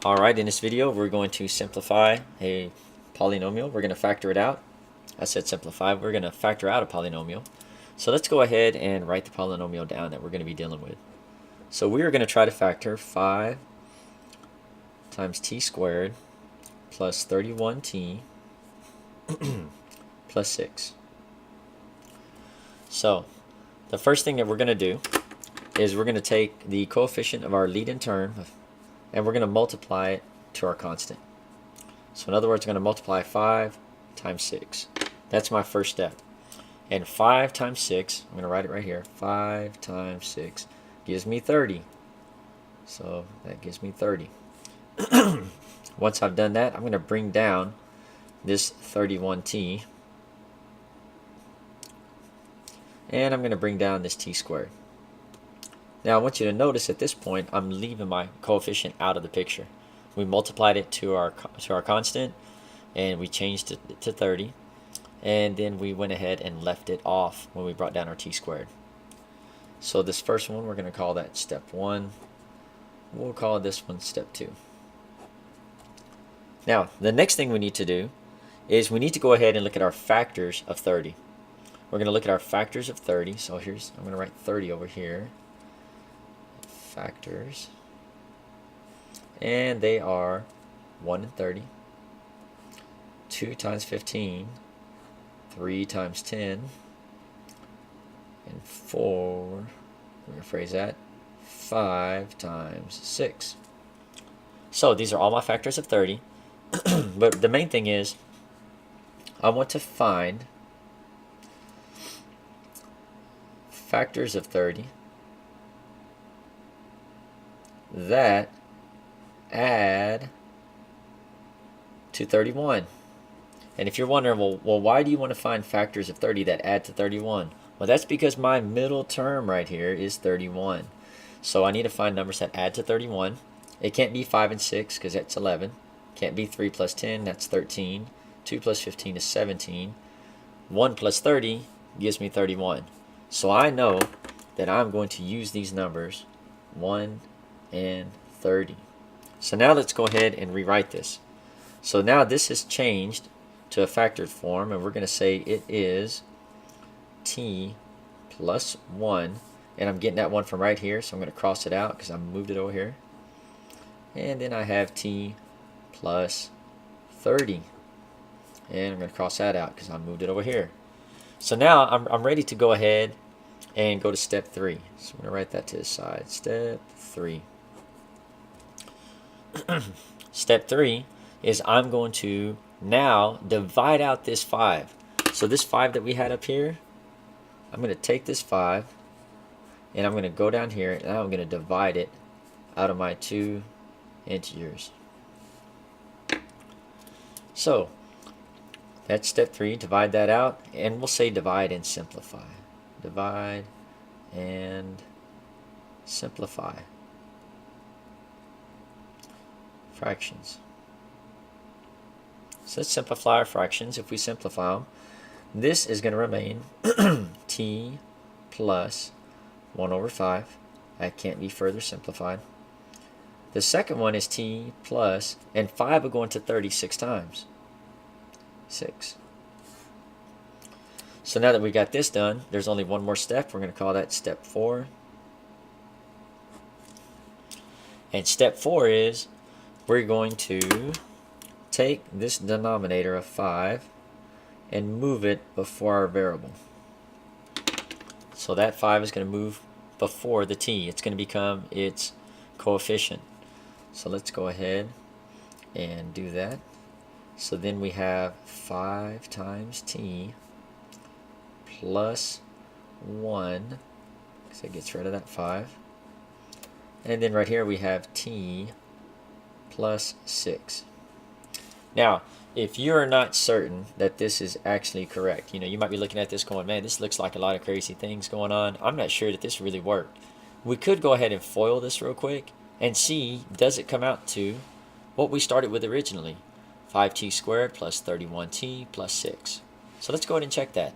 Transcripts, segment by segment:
Alright, in this video we're going to simplify a polynomial. We're going to factor it out. I said simplify. We're going to factor out a polynomial. So let's go ahead and write the polynomial down that we're going to be dealing with. So we are going to try to factor 5 times t squared plus 31t plus 6. So the first thing that we're going to do is we're going to take the coefficient of our leading term and we're going to multiply it to our constant. So in other words, I'm going to multiply 5 times 6. That's my first step. And 5 times 6, I'm going to write it right here, 5 times 6 gives me 30. So that gives me 30. Once I've done that, I'm going to bring down this 31t. And I'm going to bring down this t squared. Now I want you to notice at this point I'm leaving my coefficient out of the picture. We multiplied it to our constant and we changed it to 30, and then we went ahead and left it off when we brought down our t squared. So this first one, we're going to call that step 1. We'll call this one step 2. Now the next thing we need to do is we need to go ahead and look at our factors of 30. We're going to look at our factors of 30. So here's, I'm going to write 30 over here. Factors, and they are 1 and 30, 2 times 15, 3 times 10, and 4, rephrase that, 5 times 6. So these are all my factors of 30. But the main thing is I want to find factors of 30 that add to 31. And if you're wondering, well, why do you want to find factors of 30 that add to 31? Well, that's because my middle term right here is 31. So I need to find numbers that add to 31. It can't be 5 and 6 because that's 11. Can't be 3 plus 10, that's 13. 2 plus 15 is 17. 1 plus 30 gives me 31. So I know that I'm going to use these numbers 1 and 30. So now let's go ahead and rewrite this. So now this has changed to a factored form, and we're going to say it is t plus 1, and I'm getting that 1 from right here, so I'm going to cross it out because I moved it over here. And then I have t plus 30, and I'm going to cross that out because I moved it over here. So now I'm ready to go ahead and go to step 3. So I'm going to write that to the side. Step 3. Step 3 is I'm going to now divide out this 5. So this 5 that we had up here, I'm going to take this 5 and I'm going to go down here and I'm going to divide it out of my 2 integers. So that's step 3, divide that out, and we'll say divide and simplify. Divide and simplify. Fractions. So let's simplify our fractions. If we simplify them, this is going to remain t plus 1 over 5. That can't be further simplified. The second one is t plus, and 5 will go into 36 times. 6. So now that we got this done, there's only one more step. We're going to call that step 4. And step 4 is we're going to take this denominator of 5 and move it before our variable. So that 5 is going to move before the t. It's going to become its coefficient. So let's go ahead and do that. So then we have 5 times t plus 1, because it gets rid of that 5. And then right here we have t plus 6. Now, if you're not certain that this is actually correct, you might be looking at this going, man, this looks like a lot of crazy things going on. I'm not sure that this really worked. We could go ahead and FOIL this real quick and see, does it come out to what we started with originally? 5t squared plus 31t plus 6. So let's go ahead and check that.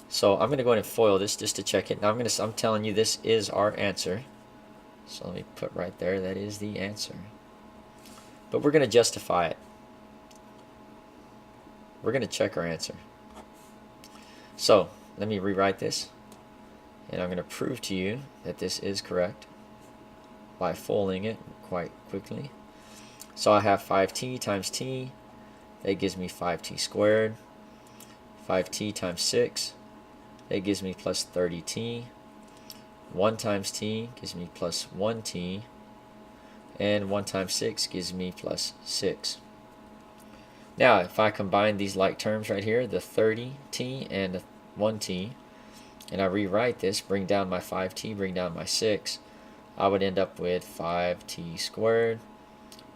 So I'm going to go ahead and FOIL this just to check it. Now I'm telling you this is our answer. So let me put right there, that is the answer. but we're going to justify it. We're going to check our answer. So let me rewrite this, and I'm going to prove to you that this is correct by folding it quite quickly. So I have 5t times t, that gives me 5t squared. 5t times 6, that gives me plus 30t. 1 times t gives me plus 1t. And 1 times 6 gives me plus 6. Now, if I combine these like terms right here, the 30t and the 1t, and I rewrite this, bring down my 5t, bring down my 6, I would end up with 5t squared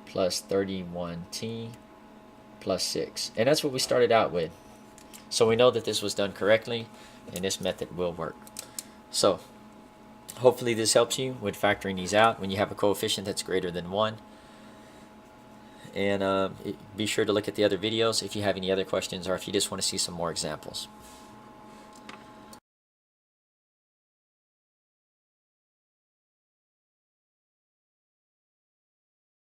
plus 31t plus 6. And that's what we started out with. So we know that this was done correctly, and this method will work. So hopefully this helps you with factoring these out when you have a coefficient that's greater than 1. And be sure to look at the other videos if you have any other questions or if you just want to see some more examples.